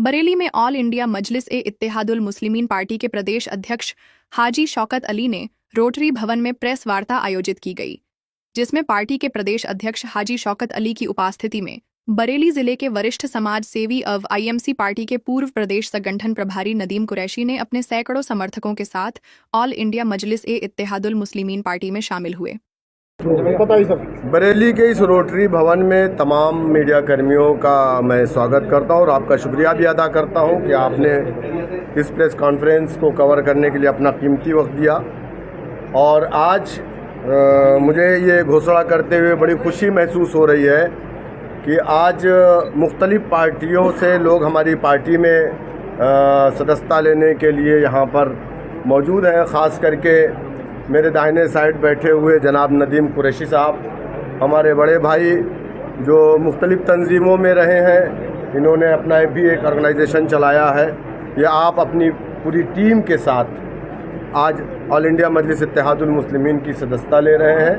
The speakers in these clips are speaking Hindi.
बरेली में ऑल इंडिया मजलिस-ए-इत्तेहादुल मुस्लिमीन पार्टी के प्रदेश अध्यक्ष हाजी शौकत अली ने रोटरी भवन में प्रेस वार्ता आयोजित की गई, जिसमें पार्टी के प्रदेश अध्यक्ष हाजी शौकत अली की उपस्थिति में बरेली जिले के वरिष्ठ समाज सेवी अव आईएमसी पार्टी के पूर्व प्रदेश संगठन प्रभारी नदीम कुरैशी ने अपने सैकड़ों समर्थकों के साथ ऑल इंडिया मजलिस-ए-इत्तेहादुल मुस्लिमीन पार्टी में शामिल हुए। बरेली के इस रोटरी भवन में तमाम मीडिया कर्मियों का मैं स्वागत करता हूं और आपका शुक्रिया भी अदा करता हूं कि आपने इस प्रेस कॉन्फ्रेंस को कवर करने के लिए अपना कीमती वक्त दिया। और आज मुझे ये घोषणा करते हुए बड़ी खुशी महसूस हो रही है कि आज मुख्तलिफ पार्टियों से लोग हमारी पार्टी में सदस्यता लेने के लिए यहाँ पर मौजूद हैं। ख़ास करके मेरे दाहिने साइड बैठे हुए जनाब नदीम कुरैशी साहब, हमारे बड़े भाई जो मुख्तलिफ तंजीमों में रहे हैं, इन्होंने अपना भी एक ऑर्गेनाइजेशन चलाया है। ये आप अपनी पूरी टीम के साथ आज ऑल इंडिया मजलिस-ए-इत्तेहादुल मुस्लिमीन की सदस्यता ले रहे हैं।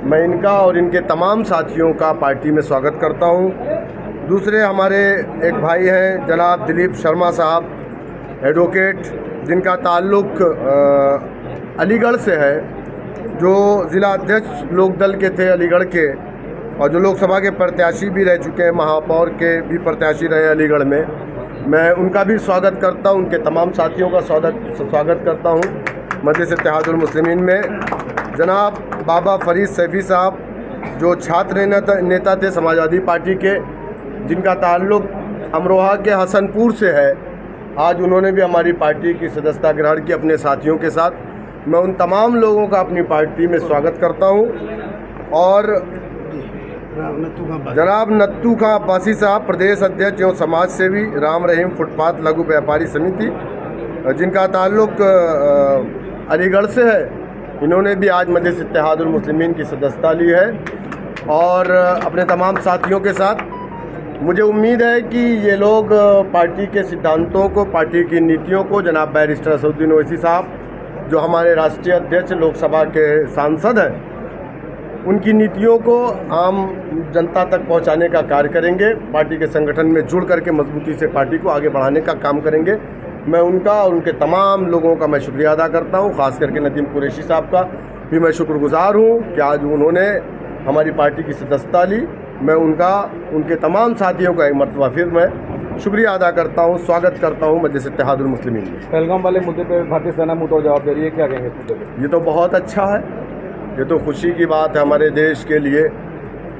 मैं इनका और इनके तमाम साथियों का पार्टी में स्वागत करता हूं। दूसरे हमारे एक भाई हैं जनाब दिलीप शर्मा साहब, एडवोकेट, जिनका ताल्लुक़ अलीगढ़ से है, जो ज़िला अध्यक्ष लोकदल के थे अलीगढ़ के, और जो लोकसभा के प्रत्याशी भी रह चुके हैं, महापौर के भी प्रत्याशी रहे अलीगढ़ में। मैं उनका भी स्वागत करता हूं, उनके तमाम साथियों का स्वागत करता हूं मजलिस-ए-इत्तेहादुल मुस्लिमीन में। जनाब बाबा फरीद सैफी साहब, जो छात्र नेता थे समाजवादी पार्टी के, जिनका ताल्लुक़ अमरोहा के हसनपुर से है, आज उन्होंने भी हमारी पार्टी की सदस्यता ग्रहण की अपने साथियों के साथ। मैं उन तमाम लोगों का अपनी पार्टी में स्वागत करता हूं। और जनाब नत्तू खां अब्बासी साहब, प्रदेश अध्यक्ष एवं समाज सेवी राम रहीम फुटपाथ लघु व्यापारी समिति, जिनका ताल्लुक़ अलीगढ़ से है, इन्होंने भी आज मजलिस-ए-इत्तेहादुल मुस्लिमीन की सदस्यता ली है। और अपने तमाम साथियों के साथ मुझे उम्मीद है कि ये लोग पार्टी के सिद्धांतों को, पार्टी की नीतियों को, जनाब बैरिस्टर असदुद्दीन ओवैसी साहब जो हमारे राष्ट्रीय अध्यक्ष लोकसभा के सांसद हैं, उनकी नीतियों को आम जनता तक पहुंचाने का कार्य करेंगे। पार्टी के संगठन में जुड़ करके मजबूती से पार्टी को आगे बढ़ाने का काम करेंगे। मैं उनका और उनके तमाम लोगों का मैं शुक्रिया अदा करता हूं। ख़ास करके नदीम कुरैशी साहब का भी मैं शुक्रगुजार हूं कि आज उन्होंने हमारी पार्टी की सदस्यता ली। मैं उनका, उनके तमाम साथियों का एक मरतबा फिर मैं शुक्रिया अदा करता हूं, स्वागत करता हूं मजलिस-ए-इत्तेहादुल मुस्लिमीन में। पहलगाम वाले मुद्दे पे भारतीय सेना मुंहतोड़ जवाब दे रही है, क्या कहेंगे इस मुद्दे पे? ये तो बहुत अच्छा है, ये तो खुशी की बात है हमारे देश के लिए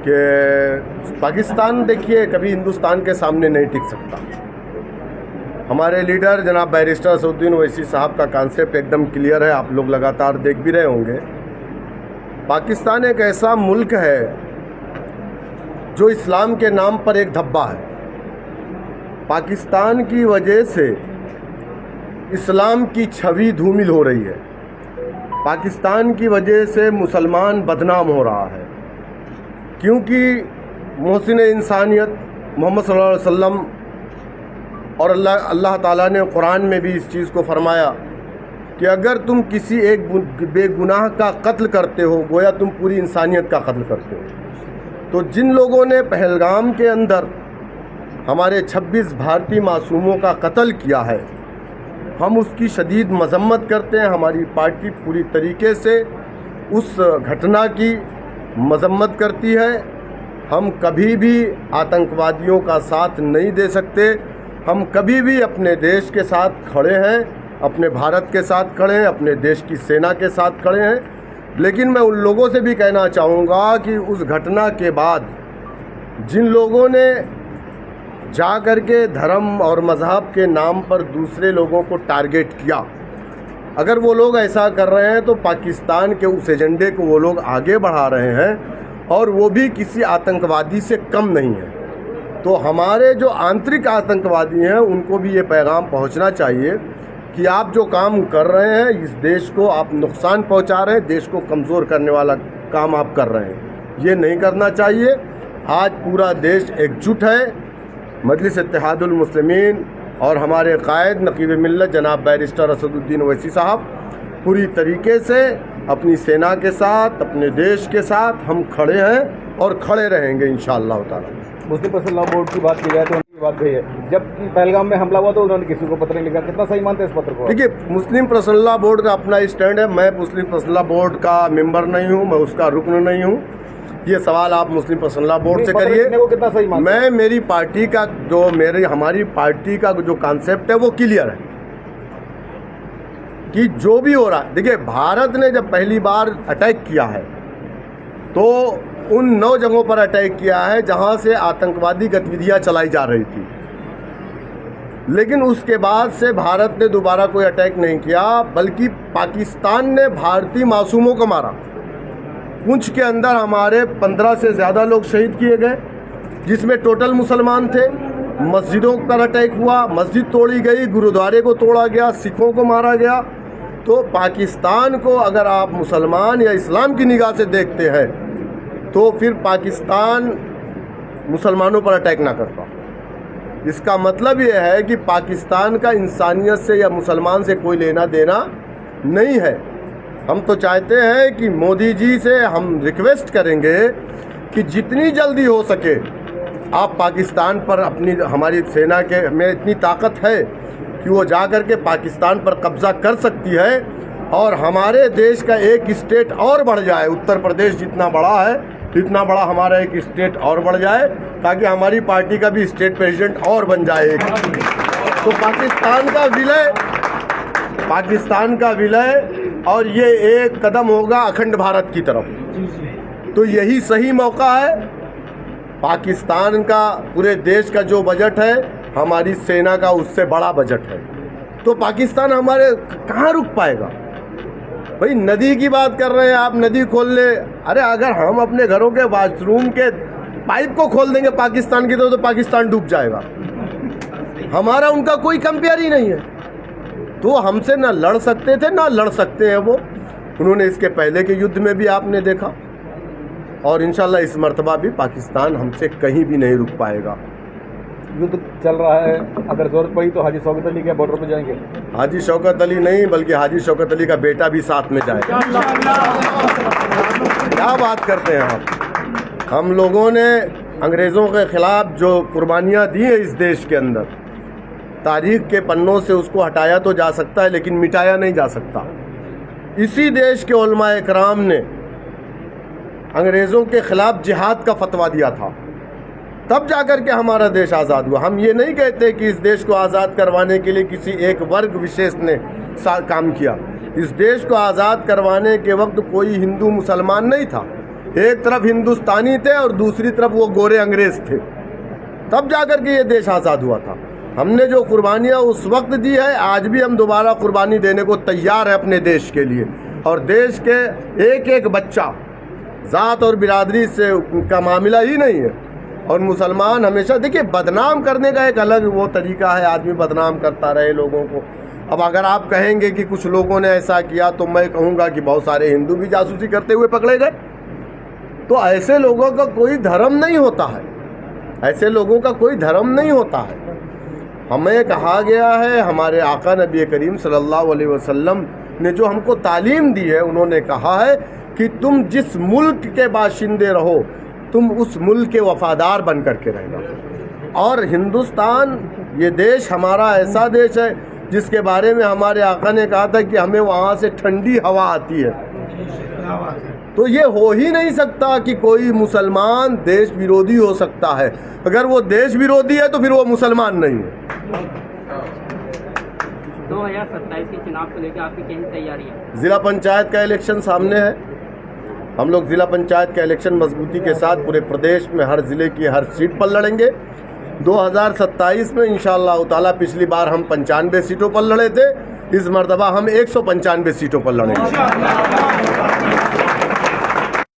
कि पाकिस्तान, देखिए, कभी हिंदुस्तान के सामने नहीं टिक सकता। हमारे लीडर जनाब बैरिस्टर असदुद्दीन ओवैसी साहब का कॉन्सेप्ट एकदम क्लियर है, आप लोग लगातार देख भी रहे होंगे। पाकिस्तान एक ऐसा मुल्क है जो इस्लाम के नाम पर एक धब्बा है। पाकिस्तान की वजह से इस्लाम की छवि धूमिल हो रही है। पाकिस्तान की वजह से मुसलमान बदनाम हो रहा है, क्योंकि मोहसिन इंसानियत मोहम्मद सल्लल्लाहु अलैहि वसल्लम और अल्लाह ताला ने कुरान में भी इस चीज़ को फरमाया कि अगर तुम किसी एक बेगुनाह का कत्ल करते हो, गोया तुम पूरी इंसानियत का कत्ल करते हो। तो जिन लोगों ने पहलगाम के अंदर हमारे 26 भारतीय मासूमों का कत्ल किया है, हम उसकी शदीद मजम्मत करते हैं। हमारी पार्टी पूरी तरीके से उस घटना की मजम्मत करती है। हम कभी भी आतंकवादियों का साथ नहीं दे सकते। हम कभी भी अपने देश के साथ खड़े हैं, अपने भारत के साथ खड़े हैं, अपने देश की सेना के साथ खड़े हैं। लेकिन मैं उन लोगों से भी कहना चाहूँगा कि उस घटना के बाद जिन लोगों ने जा कर के धर्म और मज़हब के नाम पर दूसरे लोगों को टारगेट किया, अगर वो लोग ऐसा कर रहे हैं तो पाकिस्तान के उस एजेंडे को वो लोग आगे बढ़ा रहे हैं, और वो भी किसी आतंकवादी से कम नहीं है। तो हमारे जो आंतरिक आतंकवादी हैं, उनको भी ये पैगाम पहुंचना चाहिए कि आप जो काम कर रहे हैं, इस देश को आप नुकसान पहुंचा रहे हैं, देश को कमज़ोर करने वाला काम आप कर रहे हैं। ये नहीं करना चाहिए। आज पूरा देश एकजुट है। मजलिस-ए-इत्तेहादुल मुस्लिमीन और हमारे कायद नकीब मिल्लत जनाब बैरिस्टर असदुद्दीन ओवैसी साहब पूरी तरीके से अपनी सेना के साथ, अपने देश के साथ हम खड़े हैं और खड़े रहेंगे इंशाअल्लाह ताला। मुस्लिम पर्सनल लॉ बोर्ड की बात की जाए तो बात कही है, जब पहलगाम में हमला हुआ तो उन्होंने किसी को पत्र नहीं लिखा, कितना सही मानते हैं इस पत्र को? देखिए, मुस्लिम पर्सनल लॉ बोर्ड का अपना स्टैंड है। मैं मुस्लिम पर्सनल लॉ बोर्ड का मेंबर नहीं हूँ, मैं उसका रुकन नहीं हूँ। ये सवाल आप मुस्लिम पर्सनल लॉ बोर्ड से पत्र करिए। लिखने को कितना सही मानते हैं? मैं मेरी पार्टी का जो हमारी पार्टी का जो कॉन्सेप्ट है वो क्लियर है कि जो भी हो रहा है। देखिए, भारत ने जब पहली बार अटैक किया है तो उन 9 जगहों पर अटैक किया है जहां से आतंकवादी गतिविधियां चलाई जा रही थी, लेकिन उसके बाद से भारत ने दोबारा कोई अटैक नहीं किया, बल्कि पाकिस्तान ने भारतीय मासूमों को मारा। पुंछ के अंदर हमारे 15 से ज़्यादा लोग शहीद किए गए, जिसमें टोटल मुसलमान थे। मस्जिदों पर अटैक हुआ, मस्जिद तोड़ी गई, गुरुद्वारे को तोड़ा गया, सिखों को मारा गया। तो पाकिस्तान को अगर आप मुसलमान या इस्लाम की निगाह से देखते हैं तो फिर पाकिस्तान मुसलमानों पर अटैक ना करता। इसका मतलब ये है कि पाकिस्तान का इंसानियत से या मुसलमान से कोई लेना देना नहीं है। हम तो चाहते हैं कि मोदी जी से हम रिक्वेस्ट करेंगे कि जितनी जल्दी हो सके आप पाकिस्तान पर हमारी सेना के में इतनी ताकत है कि वो जा कर के पाकिस्तान पर कब्जा कर सकती है और हमारे देश का एक स्टेट और बढ़ जाए। उत्तर प्रदेश जितना बड़ा है इतना बड़ा हमारा एक स्टेट और बढ़ जाए, ताकि हमारी पार्टी का भी स्टेट प्रेसिडेंट और बन जाए एक। तो पाकिस्तान का विलय और ये एक कदम होगा अखंड भारत की तरफ। तो यही सही मौका है। पाकिस्तान का पूरे देश का जो बजट है हमारी सेना का उससे बड़ा बजट है, तो पाकिस्तान हमारे कहाँ रुक पाएगा? भाई, नदी की बात कर रहे हैं आप, नदी खोल ले। अरे अगर हम अपने घरों के बाथरूम के पाइप को खोल देंगे पाकिस्तान की तरफ तो पाकिस्तान डूब जाएगा। हमारा उनका कोई कंपेयर ही नहीं है। तो हमसे ना लड़ सकते थे ना लड़ सकते हैं वो। उन्होंने इसके पहले के युद्ध में भी आपने देखा, और इंशाल्लाह इस मर्तबा भी पाकिस्तान हमसे कहीं भी नहीं रुक पाएगा। युद्ध चल रहा है, अगर जरूरत पड़ी तो हाजी शौकत अली के बॉर्डर पर जाएंगे? हाजी शौकत अली नहीं, बल्कि हाजी शौकत अली का बेटा भी साथ में जाएगा। क्या बात करते हैं आप? हम लोगों ने अंग्रेज़ों के खिलाफ जो कुर्बानियाँ दी हैं इस देश के अंदर, तारीख के पन्नों से उसको हटाया तो जा सकता है लेकिन मिटाया नहीं जा सकता। इसी देश के उलमाए कराम ने अंग्रेज़ों के खिलाफ जिहाद का फतवा दिया था, तब जाकर के हमारा देश आज़ाद हुआ। हम ये नहीं कहते कि इस देश को आज़ाद करवाने के लिए किसी एक वर्ग विशेष ने काम किया। इस देश को आज़ाद करवाने के वक्त कोई हिंदू मुसलमान नहीं था, एक तरफ हिंदुस्तानी थे और दूसरी तरफ वो गोरे अंग्रेज़ थे, तब जाकर के ये देश आज़ाद हुआ था। हमने जो कुर्बानियाँ उस वक्त दी है, आज भी हम दोबारा कुर्बानी देने को तैयार है अपने देश के लिए। और देश के एक एक बच्चा ज़ात और बिरादरी से का मामला ही नहीं है। और मुसलमान हमेशा, देखिए, बदनाम करने का एक अलग वो तरीका है, आदमी बदनाम करता रहे लोगों को। अब अगर आप कहेंगे कि कुछ लोगों ने ऐसा किया तो मैं कहूँगा कि बहुत सारे हिंदू भी जासूसी करते हुए पकड़े गए। तो ऐसे लोगों का कोई धर्म नहीं होता है, ऐसे लोगों का कोई धर्म नहीं होता है। हमें कहा गया है, हमारे आका नबी करीम सल्लल्लाहु अलैहि वसल्लम ने जो हमको तालीम दी है, उन्होंने कहा है कि तुम जिस मुल्क के बाशिंदे रहो तुम उस मुल्क के वफादार बन करके रहना। और हिंदुस्तान ये देश हमारा ऐसा देश है जिसके बारे में हमारे आका ने कहा था कि हमें वहाँ से ठंडी हवा आती है। तो ये हो ही नहीं सकता कि कोई मुसलमान देश विरोधी हो सकता है। अगर वो देश विरोधी है तो फिर वो मुसलमान नहीं है। 2027 के चुनाव को लेकर आपकी क्या तैयारी है? ज़िला पंचायत का इलेक्शन सामने है। हम लोग ज़िला पंचायत का इलेक्शन मजबूती के साथ पूरे प्रदेश में हर ज़िले की हर सीट पर लड़ेंगे। 2027 में इंशाअल्लाह ताला, पिछली बार हम 95 सीटों पर लड़े थे, इस मरतबा हम 195 सीटों पर लड़ेंगे।